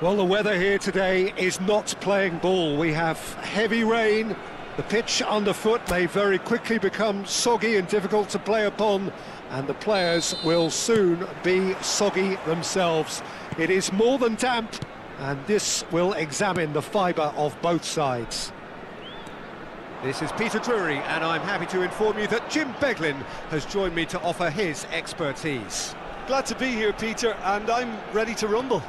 Well, the weather here today is not playing ball. We have heavy rain. The pitch underfoot may very quickly become soggy and difficult to play upon, and the players will soon be soggy themselves. It is more than damp, and this will examine the fibre of both sides. This is Peter Drury, and I'm happy to inform you that Jim Beglin has joined me to offer his expertise. Glad to be here, Peter, and I'm ready to rumble.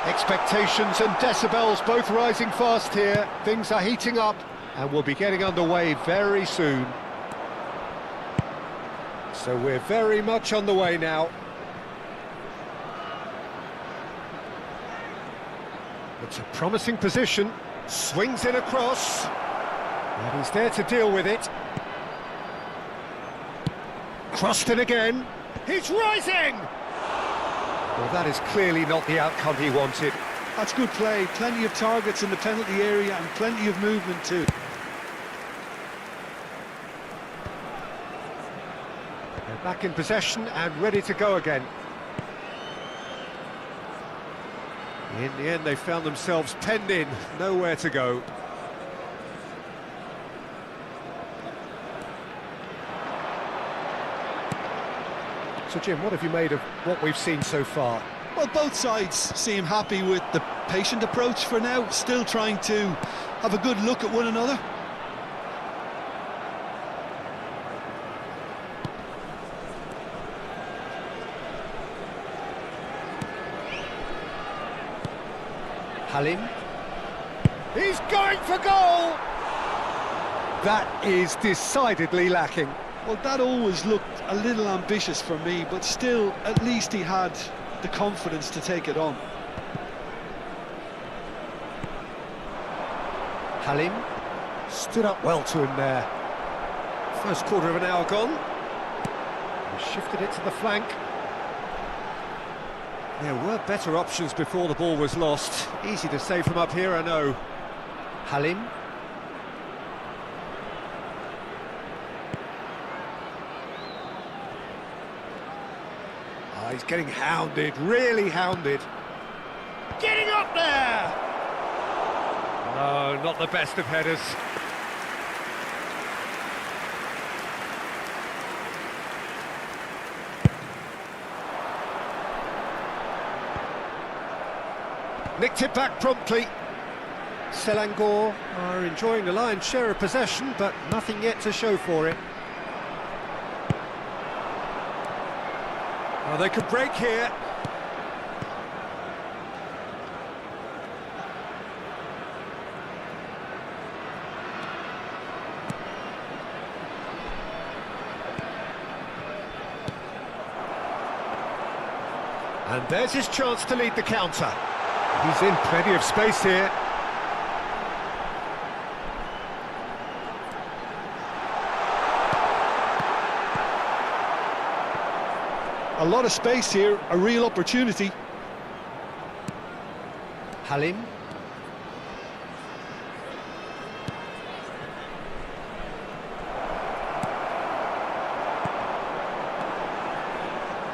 Expectations and decibels both rising fast here. Things are heating up, and we'll be getting underway very soon. So we're very much on the way now. It's a promising position. Swings in across, and he's there to deal with it. Crossed in again. He's rising! Well, that is clearly not the outcome he wanted. That's good play. Plenty of targets in the penalty area and plenty of movement too. They're back in possession and ready to go again. In the end, they found themselves penned in, nowhere to go. So, Jim, what have you made of what we've seen so far? Well, both sides seem happy with the patient approach for now, still trying to have a good look at one another. Halim. He's going for goal! That is decidedly lacking. Well, that always looked a little ambitious for me, but still, at least he had the confidence to take it on. Halim stood up well to him there. First quarter of an hour gone. He shifted it to the flank. There were better options before the ball was lost. Easy to save from up here, I know. Halim. Oh, he's getting hounded, really hounded. Getting up there! No, not the best of headers. Nicked it back promptly. Selangor are enjoying the lion's share of possession, but nothing yet to show for it. Oh, they could break here. And there's his chance to lead the counter. He's in plenty of space here. A lot of space here, a real opportunity. Halim.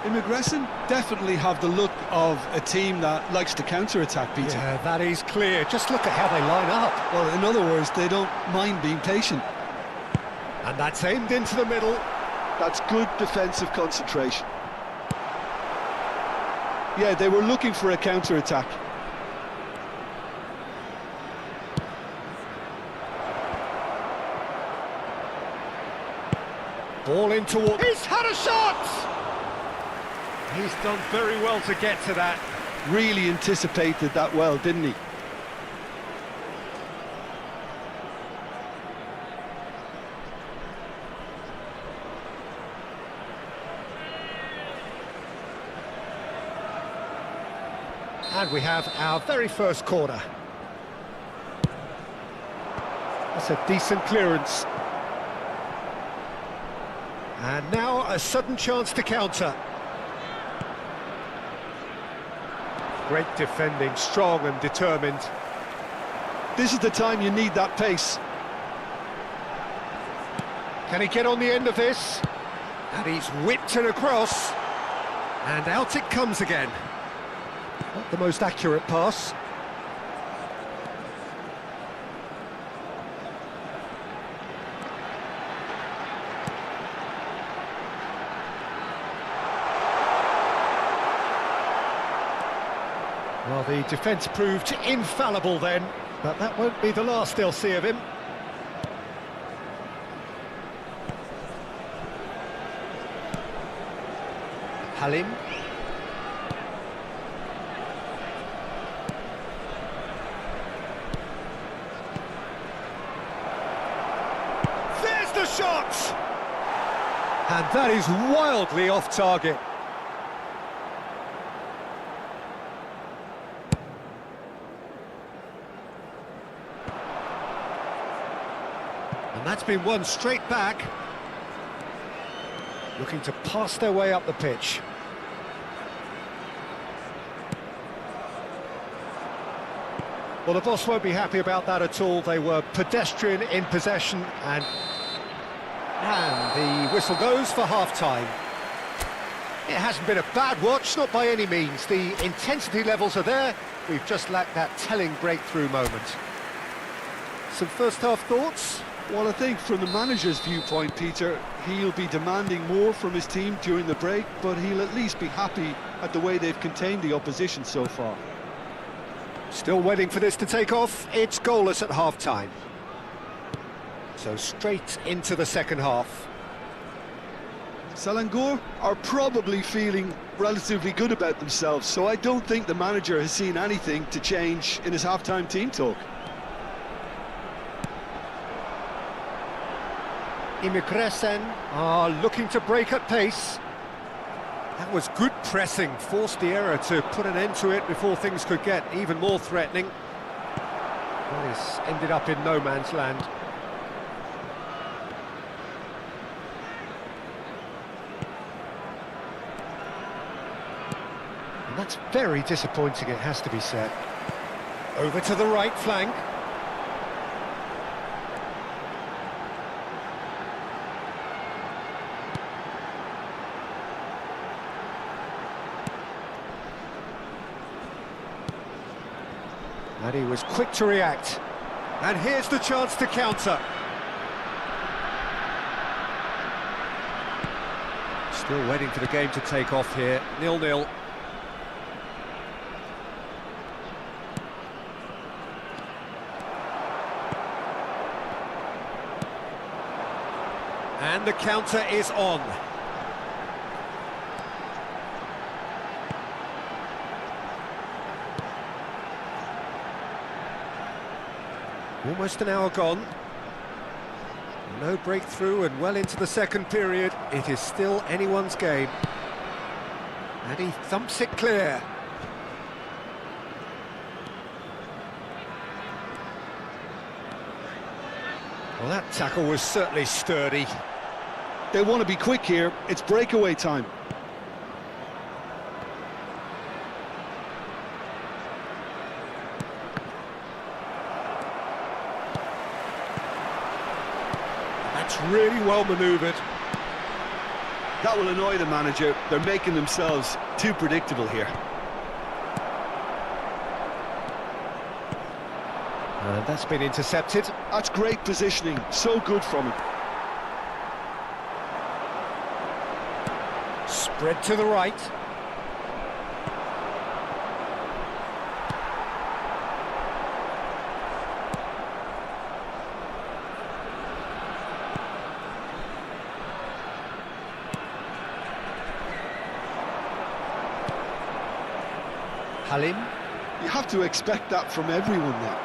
Immigrant definitely have the look of a team that likes to counter-attack, Peter. Yeah, that is clear. Just look at how they line up. Well, in other words, they don't mind being patient. And that's aimed into the middle. That's good defensive concentration. Yeah, they were looking for a counter-attack. Ball in toward... He's had a shot! He's done very well to get to that. Really anticipated that well, didn't he? And we have our very first corner. That's a decent clearance. And now a sudden chance to counter. Great defending, strong and determined. This is the time you need that pace. Can he get on the end of this? And he's whipped it across. And out it comes again. Not the most accurate pass. Well, the defence proved infallible then, but that won't be the last they'll see of him. Halim. There's the shot! And that is wildly off target. And that's been won straight back. Looking to pass their way up the pitch. Well, the boss won't be happy about that at all. They were pedestrian in possession, and the whistle goes for half-time. It hasn't been a bad watch, not by any means. The intensity levels are there. We've just lacked that telling breakthrough moment. Some first-half thoughts? Well, I think from the manager's viewpoint, Peter, he'll be demanding more from his team during the break, but he'll at least be happy at the way they've contained the opposition so far. Still waiting for this to take off. It's goalless at half-time. So straight into the second half. Selangor are probably feeling relatively good about themselves, so I don't think the manager has seen anything to change in his half-time team talk. Imigresen are looking to break at pace. That was good pressing, forced the error to put an end to it before things could get even more threatening. Well, this ended up in no man's land. And that's very disappointing, it has to be said. Over to the right flank. And he was quick to react. And here's the chance to counter. Still waiting for the game to take off here. 0-0. And the counter is on. Almost an hour gone. No breakthrough and well into the second period. It is still anyone's game. And he thumps it clear. Well, that tackle was certainly sturdy. They want to be quick here. It's breakaway time. That's really well manoeuvred. That will annoy the manager. They're making themselves too predictable here. And that's been intercepted. That's great positioning. So good from him. Spread to the right. Halim. You have to expect that from everyone now.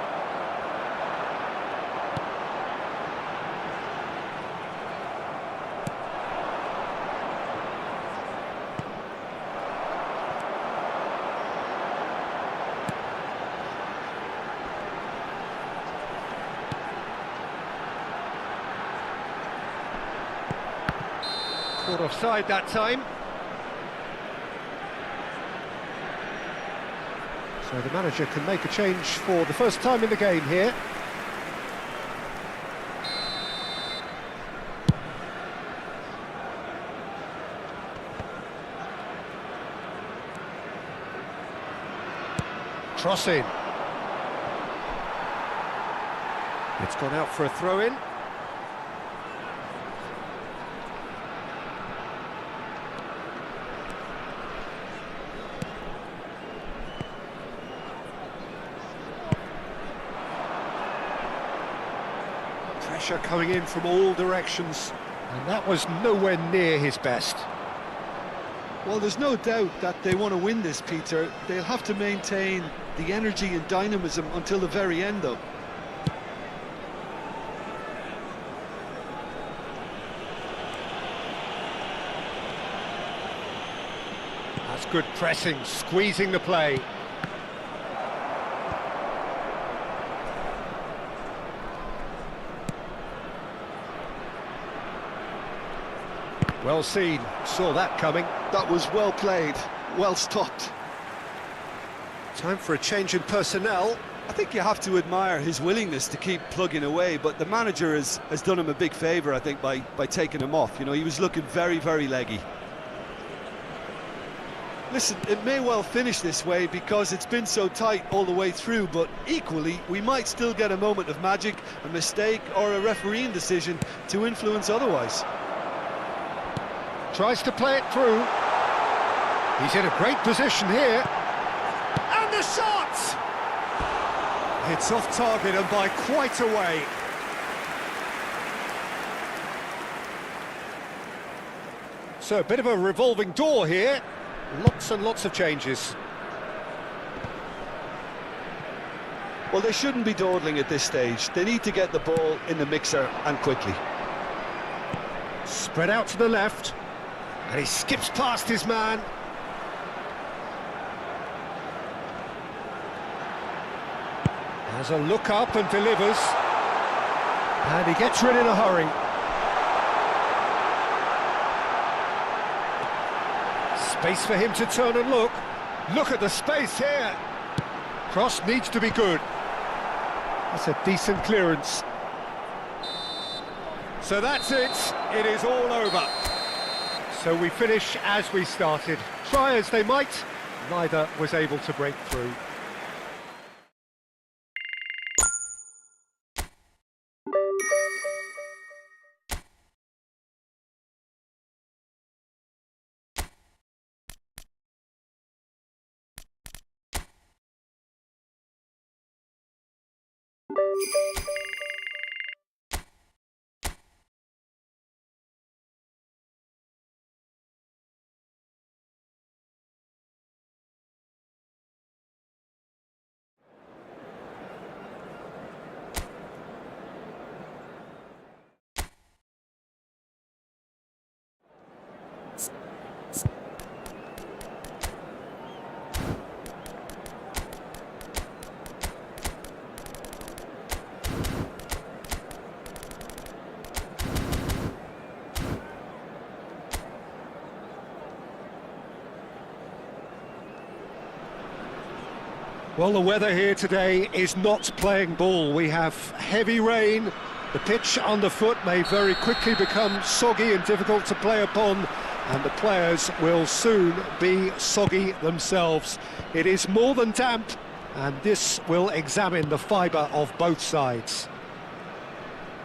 Caught offside that time. So the manager can make a change for the first time in the game here. Cross in. It's gone out for a throw-in. Pressure coming in from all directions, and that was nowhere near his best. Well, there's no doubt that they want to win this, Peter. They'll have to maintain the energy and dynamism until the very end, though. That's good pressing, squeezing the play. Well seen, saw that coming. That was well played, well stopped. Time for a change in personnel. I think you have to admire his willingness to keep plugging away, but the manager has done him a big favour, I think, by taking him off. You know, he was looking very, very leggy. Listen, it may well finish this way because it's been so tight all the way through, but equally, we might still get a moment of magic, a mistake, or a refereeing decision to influence otherwise. Tries to play it through. He's in a great position here. And the shot! It's off target and by quite a way. So a bit of a revolving door here. Lots and lots of changes. Well, they shouldn't be dawdling at this stage. They need to get the ball in the mixer and quickly. Spread out to the left. And he skips past his man. Has a look up and delivers. And he gets rid in a hurry. Space for him to turn and look. Look at the space here. Cross needs to be good. That's a decent clearance. So that's it. It is all over. So we finish as we started. Try as they might, neither was able to break through. Well, the weather here today is not playing ball. We have heavy rain. The pitch underfoot may very quickly become soggy and difficult to play upon, and the players will soon be soggy themselves. It is more than damp, and this will examine the fibre of both sides.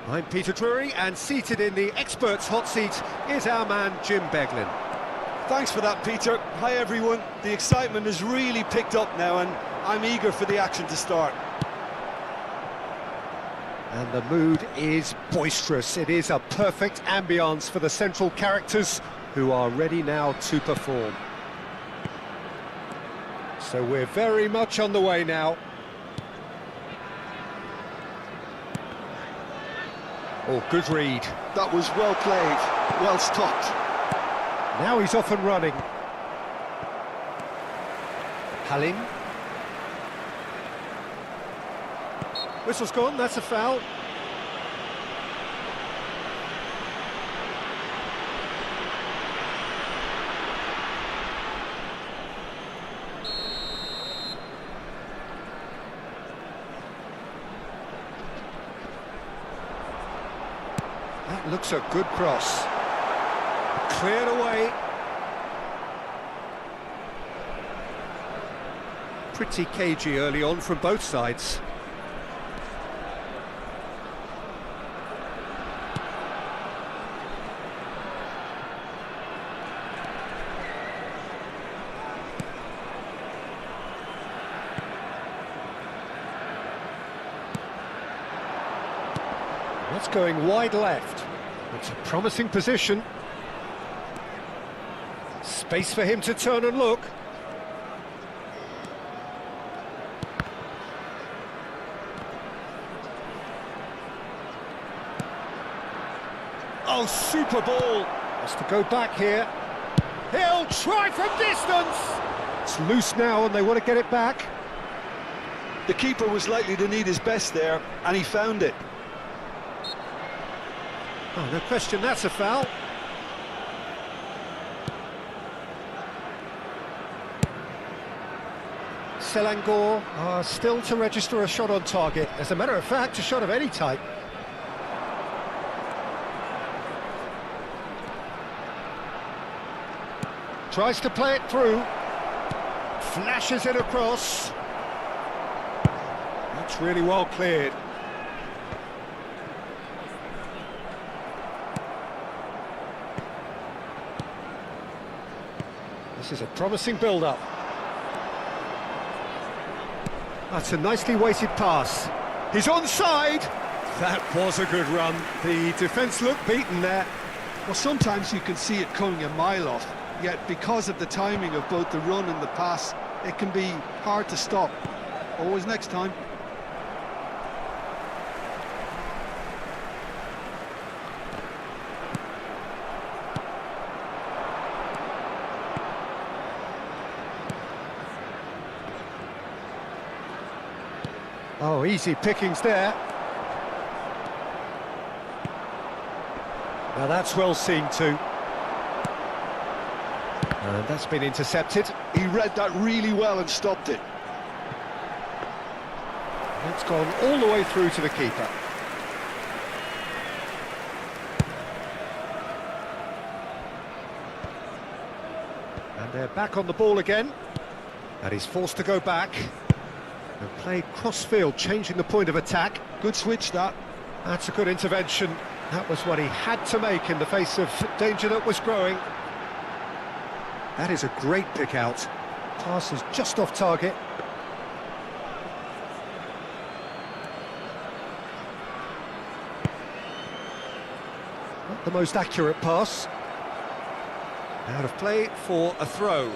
I'm Peter Drury, and seated in the experts' hot seat is our man Jim Beglin. Thanks for that, Peter. Hi, everyone. The excitement has really picked up now, and I'm eager for the action to start. And the mood is boisterous. It is a perfect ambience for the central characters who are ready now to perform. So we're very much on the way now. Oh, good read. That was well played, well stopped. Now he's off and running. Halim. Whistle's gone, that's a foul. That looks a good cross. Cleared away. Pretty cagey early on from both sides. That's going wide left. It's a promising position. Space for him to turn and look. Oh, super ball. Has to go back here. He'll try from distance. It's loose now and they want to get it back. The keeper was likely to need his best there, and he found it. Oh, no question, that's a foul. Selangor still to register a shot on target. As a matter of fact, a shot of any type. Tries to play it through. Flashes it across. That's really well cleared. This is a promising build-up. That's a nicely weighted pass. He's onside. That was a good run. The defence looked beaten there. Well, sometimes you can see it coming a mile off, yet because of the timing of both the run and the pass, it can be hard to stop. Always next time. Oh, easy pickings there. Now that's well seen too. And that's been intercepted. He read that really well and stopped it. It's gone all the way through to the keeper. And they're back on the ball again. And he's forced to go back. And play cross-field, changing the point of attack. Good switch, that. That's a good intervention. That was what he had to make in the face of danger that was growing. That is a great pick-out. Pass is just off target. Not the most accurate pass. Out of play for a throw.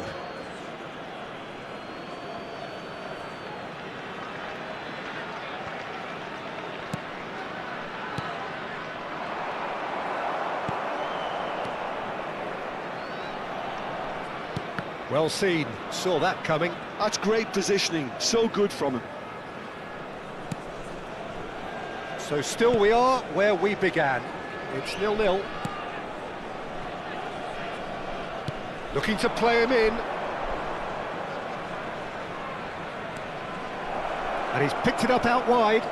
Well seen, saw that coming. That's great positioning, so good from him. So still we are where we began. It's 0-0. Looking to play him in. And he's picked it up out wide.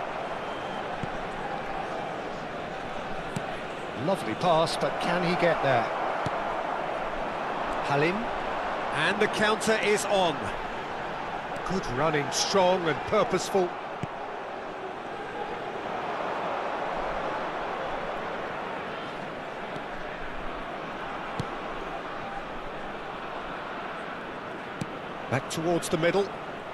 Lovely pass, but can he get there? Halim. And the counter is on. Good running, strong and purposeful. Back towards the middle.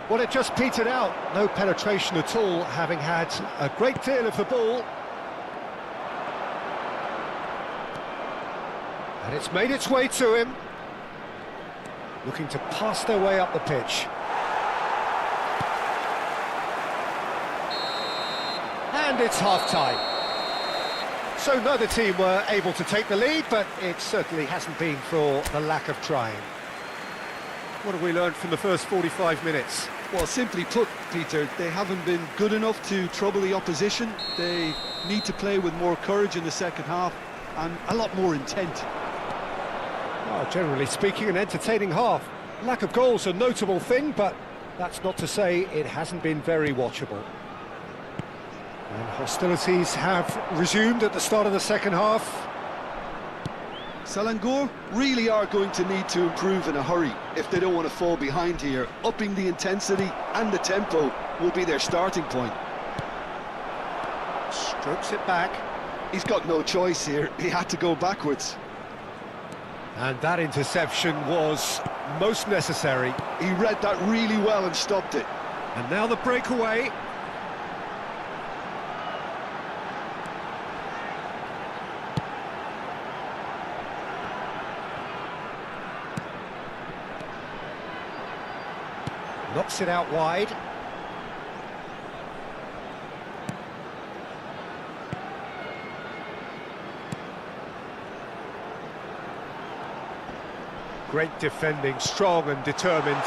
Well, it just petered out. No penetration at all, having had a great deal of the ball. And it's made its way to him. Looking to pass their way up the pitch. And it's half-time. So neither team were able to take the lead, but it certainly hasn't been for the lack of trying. What have we learned from the first 45 minutes? Well, simply put, Peter, they haven't been good enough to trouble the opposition. They need to play with more courage in the second half and a lot more intent. Well, generally speaking, an entertaining half. Lack of goals a notable thing, but that's not to say it hasn't been very watchable. And hostilities have resumed at the start of the second half. Selangor really are going to need to improve in a hurry if they don't want to fall behind here. Upping the intensity and the tempo will be their starting point. Strokes it back. He's got no choice here, he had to go backwards. And that interception was most necessary. He read that really well and stopped it. And now the breakaway. Knocks it out wide. Great defending, strong and determined.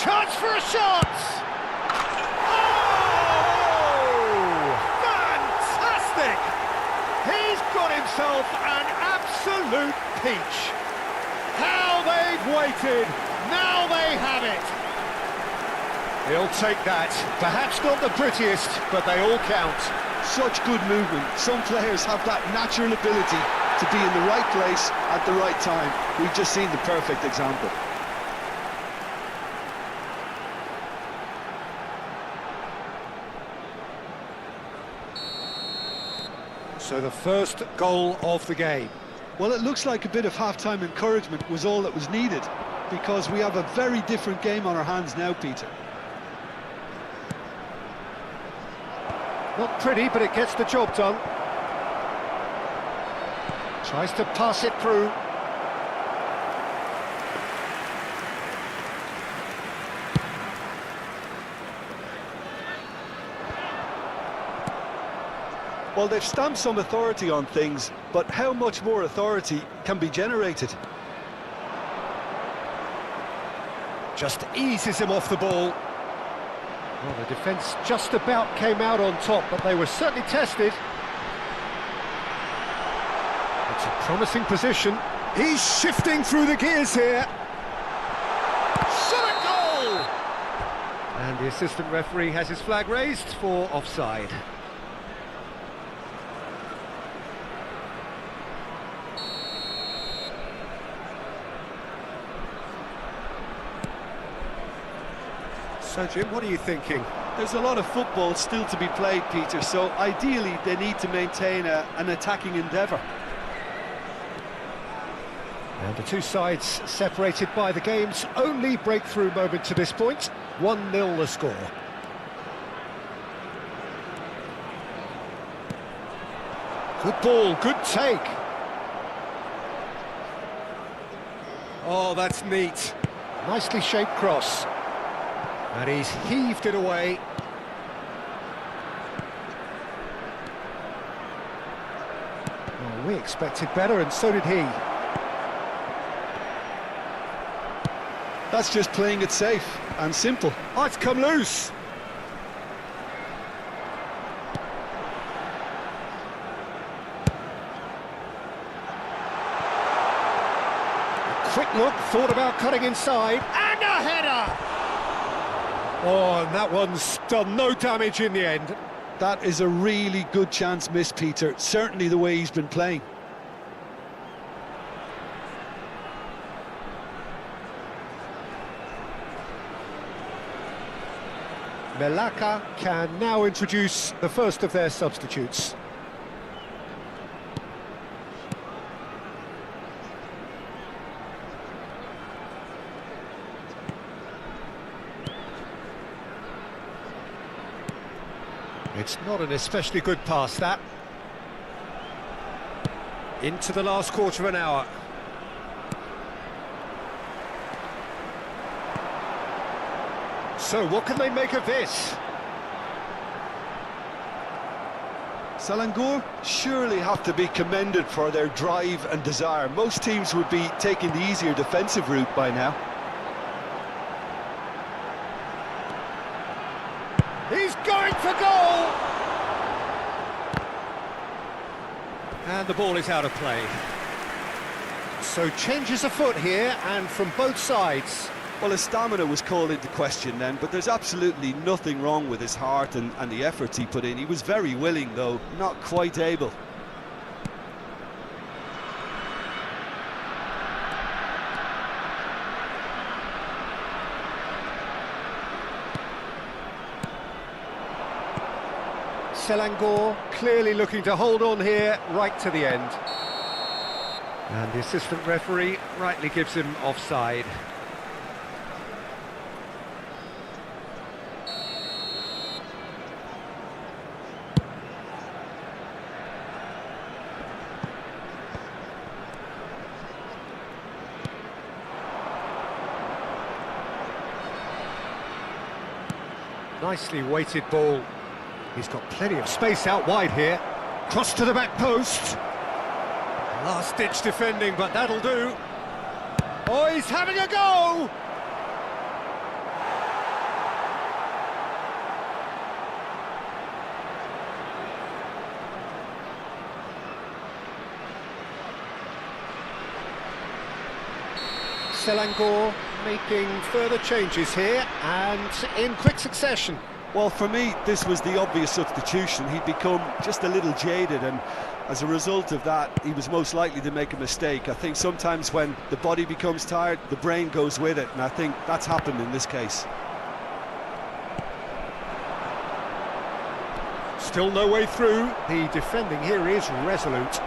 Chance for a shot! Oh! Fantastic! He's got himself an absolute peach. How they've waited, now they have it. He'll take that. Perhaps not the prettiest, but they all count. Such good movement. Some players have that natural ability to be in the right place at the right time. We've just seen the perfect example. So the first goal of the game. Well, it looks like a bit of half-time encouragement was all that was needed, because we have a very different game on our hands now, Peter. Not pretty, but it gets the job done. Tries to pass it through. Well, they've stamped some authority on things, but how much more authority can be generated? Just eases him off the ball. Well, the defence just about came out on top, but they were certainly tested. It's a promising position. He's shifting through the gears here. Shot a goal! And the assistant referee has his flag raised for offside. So, Jim, what are you thinking? There's a lot of football still to be played, Peter, so ideally they need to maintain an attacking endeavour. And the two sides separated by the game's only breakthrough moment to this point. 1-0 the score. Good ball, good take. Oh, that's neat. Nicely shaped cross. And he's heaved it away. Oh, we expected better, and so did he. That's just playing it safe and simple. Oh, it's come loose. A quick look, thought about cutting inside, and a header! Oh, and that one's done no damage in the end. That is a really good chance missed, Peter. Certainly the way he's been playing. Melaka can now introduce the first of their substitutes. It's not an especially good pass, that. Into the last quarter of an hour. So, what can they make of this? Selangor surely have to be commended for their drive and desire. Most teams would be taking the easier defensive route by now. He's going for goal! And the ball is out of play. So changes afoot here, and from both sides. Well, his stamina was called into question then, but there's absolutely nothing wrong with his heart and the efforts he put in. He was very willing, though, not quite able. Selangor clearly looking to hold on here right to the end. And the assistant referee rightly gives him offside. Nicely weighted ball. He's got plenty of space out wide here. Cross to the back post. Last-ditch defending, but that'll do. Oh, he's having a go! Selangor making further changes here, and in quick succession. Well, for me, this was the obvious substitution. He'd become just a little jaded, and as a result of that, he was most likely to make a mistake. I think sometimes when the body becomes tired, the brain goes with it, and I think that's happened in this case. Still no way through. The defending here is resolute.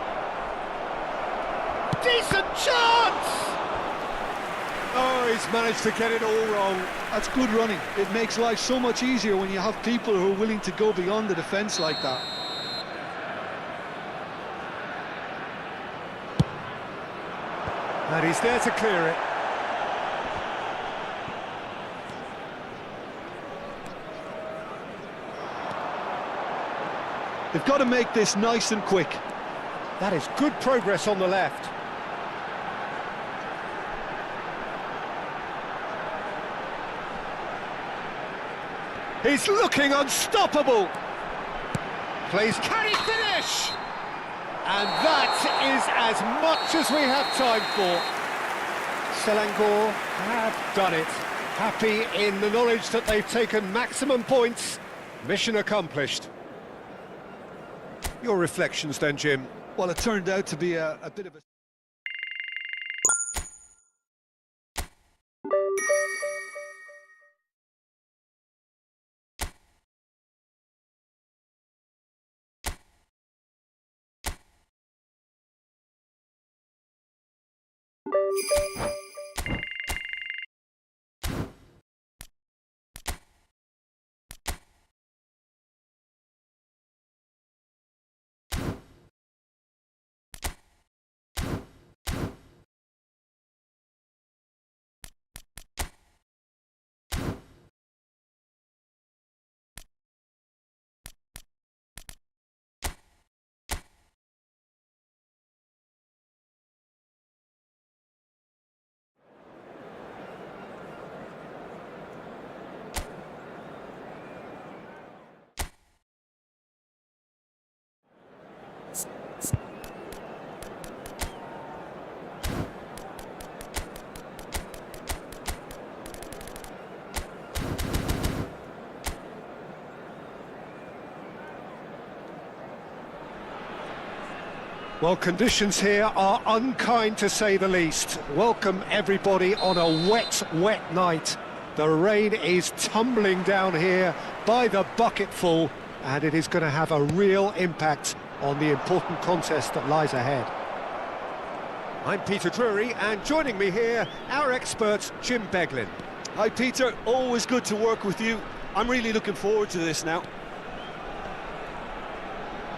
Decent chance! Oh, he's managed to get it all wrong. That's good running. It makes life so much easier when you have people who are willing to go beyond the defence like that. And he's there to clear it. They've got to make this nice and quick. That is good progress on the left. He's looking unstoppable. Plays, can he finish? And that is as much as we have time for. Selangor have done it. Happy in the knowledge that they've taken maximum points. Mission accomplished. Your reflections then, Jim? Well, it turned out to be a bit of a... Well, conditions here are unkind to say the least. Welcome everybody on a wet, wet night. The rain is tumbling down here by the bucketful, and it is going to have a real impact on the important contest that lies ahead. I'm Peter Drury, and joining me here, our expert, Jim Beglin. Hi, Peter. Always good to work with you. I'm really looking forward to this now.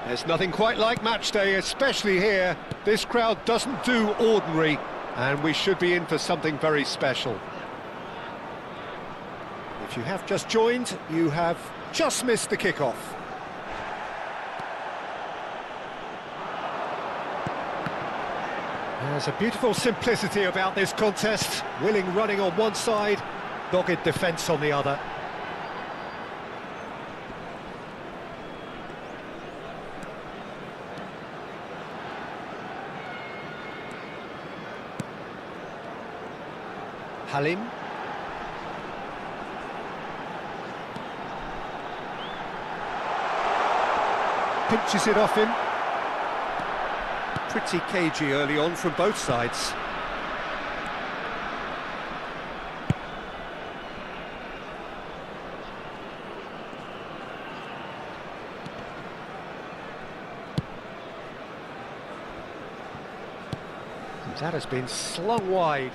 There's nothing quite like match day, especially here. This crowd doesn't do ordinary, and we should be in for something very special. If you have just joined, you have just missed the kickoff. There's a beautiful simplicity about this contest. Willing running on one side, dogged defence on the other. Halim. Pinches it off him. Pretty cagey early on from both sides. That has been slung wide.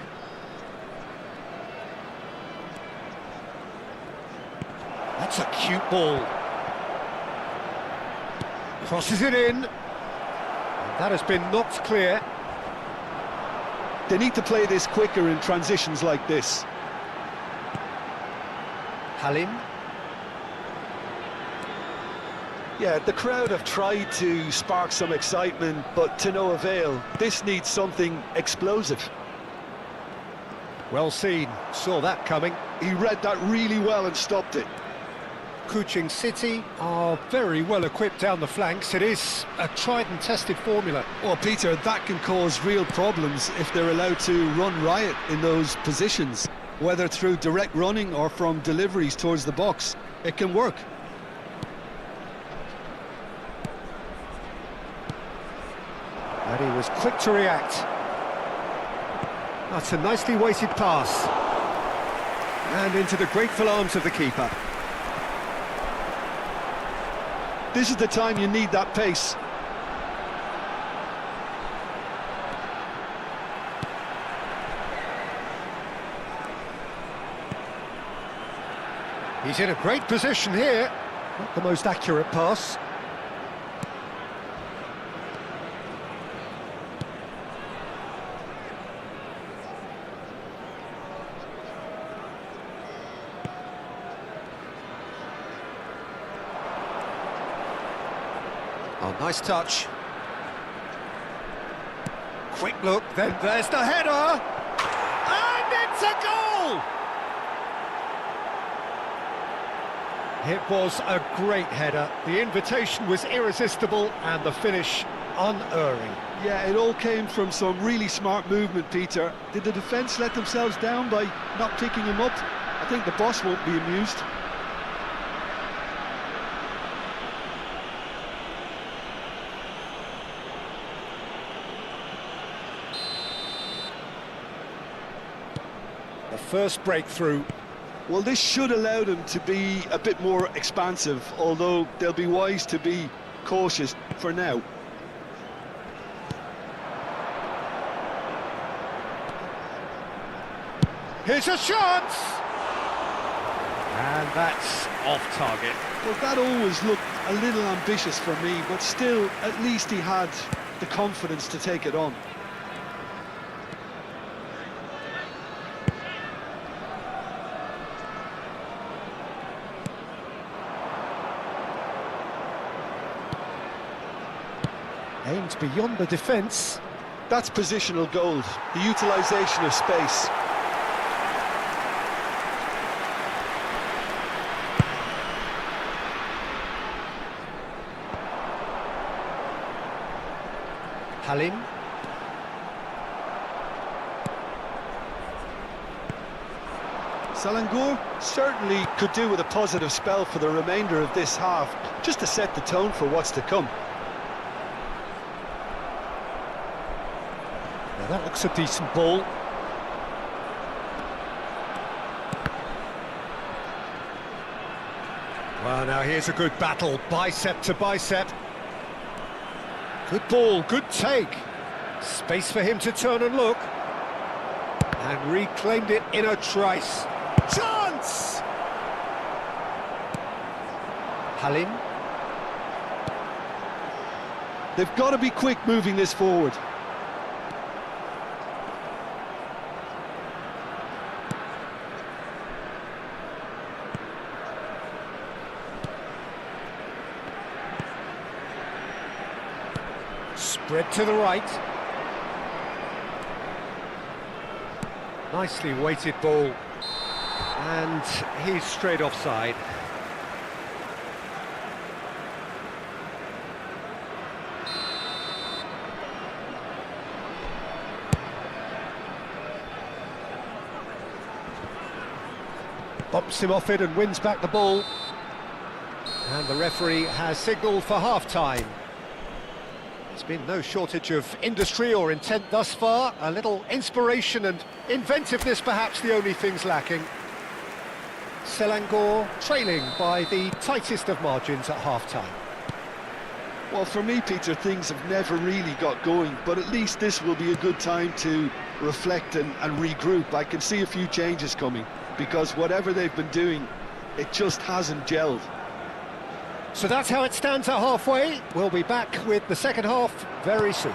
That's a cute ball. Crosses it in. And that has been knocked clear. They need to play this quicker in transitions like this. Halim. Yeah, the crowd have tried to spark some excitement, but to no avail. This needs something explosive. Well seen, saw that coming. He read that really well and stopped it. Kuching City are very well equipped down the flanks. It is a tried and tested formula. Well, Peter, that can cause real problems if they're allowed to run riot in those positions, whether through direct running or from deliveries towards the box. It can work. And he was quick to react. That's a nicely weighted pass. And into the grateful arms of the keeper. This is the time you need that pace. He's in a great position here. Not the most accurate pass. Oh, nice touch. Quick look, then there's the header! And it's a goal! It was a great header. The invitation was irresistible and the finish unerring. Yeah, it all came from some really smart movement, Peter. Did the defence let themselves down by not picking him up? I think the boss won't be amused. The first breakthrough. Well, this should allow them to be a bit more expansive, although they'll be wise to be cautious for now. Here's a chance! And that's off target. Well, that always looked a little ambitious for me, but still, at least he had the confidence to take it on. Aimed beyond the defence. That's positional gold, the utilisation of space. Halim. Selangor certainly could do with a positive spell for the remainder of this half, just to set the tone for what's to come. Now that looks a decent ball. Well, now here's a good battle, bicep to bicep. Good ball, good take. Space for him to turn and look. And reclaimed it in a trice. Chance! Halim. They've got to be quick moving this forward. Spread to the right. Nicely weighted ball. And he's straight offside. Bumps him off it and wins back the ball. And the referee has signalled for half-time. There's been no shortage of industry or intent thus far. A little inspiration and inventiveness, perhaps the only things lacking. Selangor trailing by the tightest of margins at half-time. Well, for me, Peter, things have never really got going, but at least this will be a good time to reflect and regroup. I can see a few changes coming, because whatever they've been doing, it just hasn't gelled. So that's how it stands at halfway. We'll be back with the second half very soon.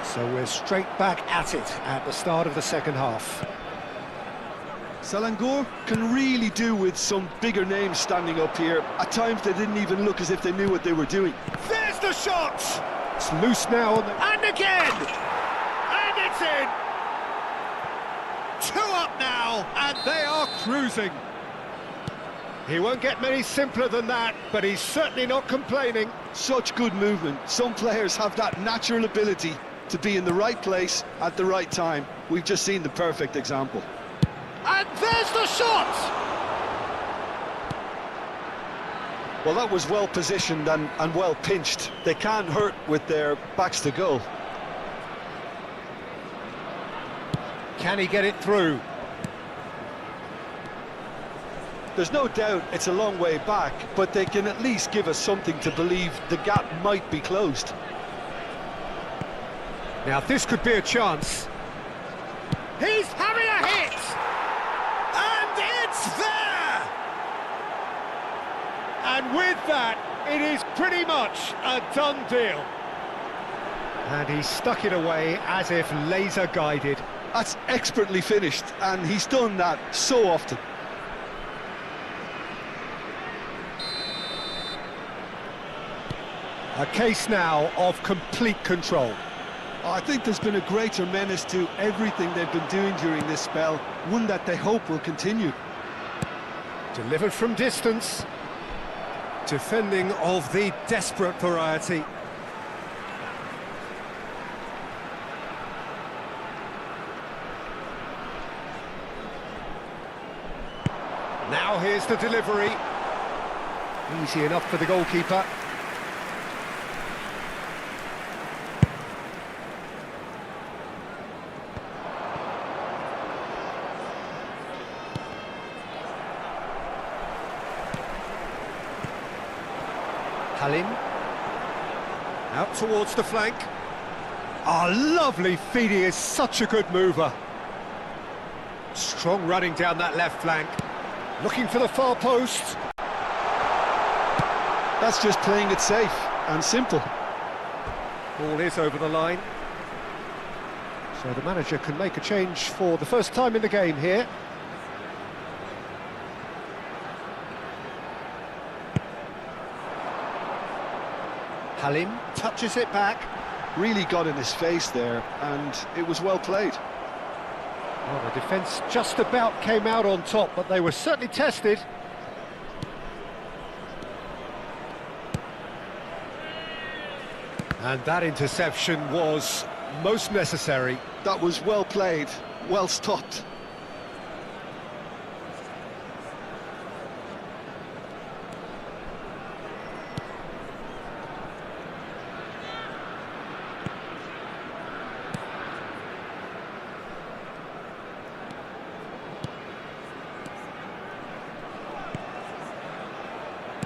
So we're straight back at it at the start of the second half. Selangor can really do with some bigger names standing up here. At times they didn't even look as if they knew what they were doing. There's the shot! It's loose now on the... And again! And it's in! 2 up now, and they are cruising. He won't get many simpler than that, but he's certainly not complaining. Such good movement. Some players have that natural ability to be in the right place at the right time. We've just seen the perfect example. And there's the shot! Well, that was well positioned and well pinched. They can't hurt with their backs to goal. Can he get it through? There's no doubt it's a long way back, but they can at least give us something to believe the gap might be closed. Now this could be a chance. He's having a hit! And it's there! And with that, it is pretty much a done deal. And he stuck it away as if laser guided. That's expertly finished, and he's done that so often. A case now of complete control. I think there's been a greater menace to everything they've been doing during this spell, one that they hope will continue. Delivered from distance. Defending of the desperate variety. Now here's the delivery. Easy enough for the goalkeeper. Halim. Out towards the flank. Lovely feed, he is such a good mover. Strong running down that left flank. Looking for the far post. That's just playing it safe and simple. Ball is over the line. So the manager can make a change for the first time in the game here. Halim touches it back. Really got in his face there, and it was well played. Well, the defence just about came out on top, but they were certainly tested. And that interception was most necessary. That was well played, well stopped.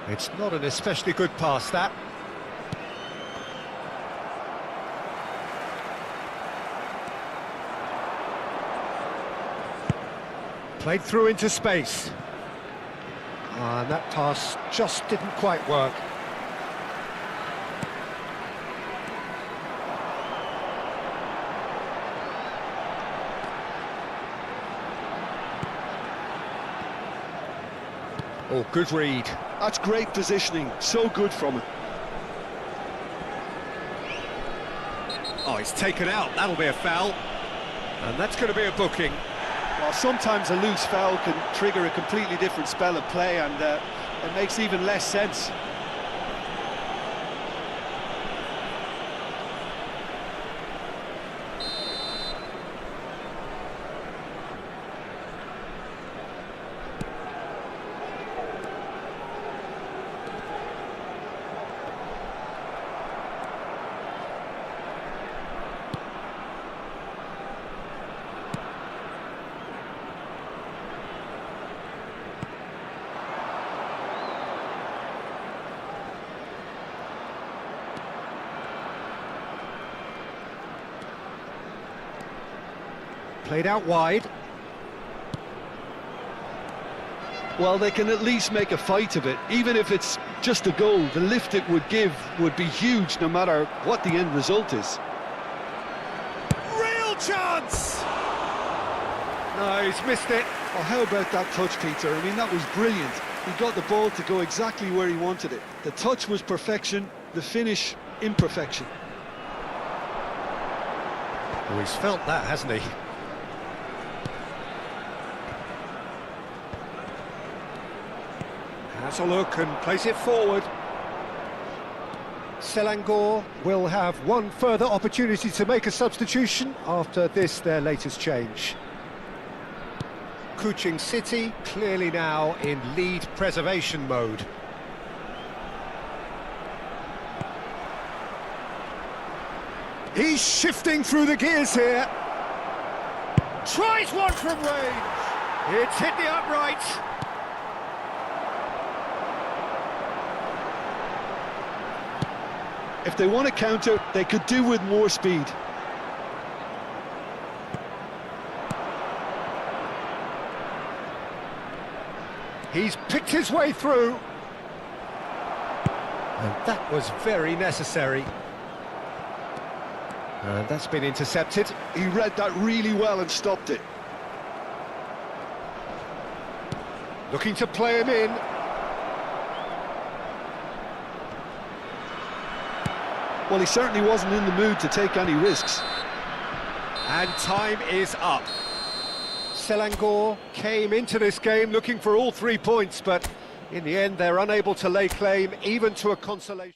It's not an especially good pass, that. Played through into space. And that pass just didn't quite work. Oh, good read. That's great positioning, so good from him. Oh, it's taken out, that'll be a foul. And that's going to be a booking. Well, sometimes a loose foul can trigger a completely different spell of play, and it makes even less sense. Played out wide. Well, they can at least make a fight of it. Even if it's just a goal, the lift it would give would be huge no matter what the end result is. Real chance! No, he's missed it. Well, how about that touch, Peter? I mean, that was brilliant. He got the ball to go exactly where he wanted it. The touch was perfection, the finish imperfection. Oh, he's felt that, hasn't he? Has a look and plays it forward. Selangor will have one further opportunity to make a substitution after this, their latest change. Kuching City clearly now in lead preservation mode. He's shifting through the gears here. Tries one from range. It's hit the uprights. If they want to counter, they could do with more speed. He's picked his way through. And that was very necessary. And that's been intercepted. He read that really well and stopped it. Looking to play him in. Well, he certainly wasn't in the mood to take any risks. And time is up. Selangor came into this game looking for all 3 points, but in the end they're unable to lay claim even to a consolation.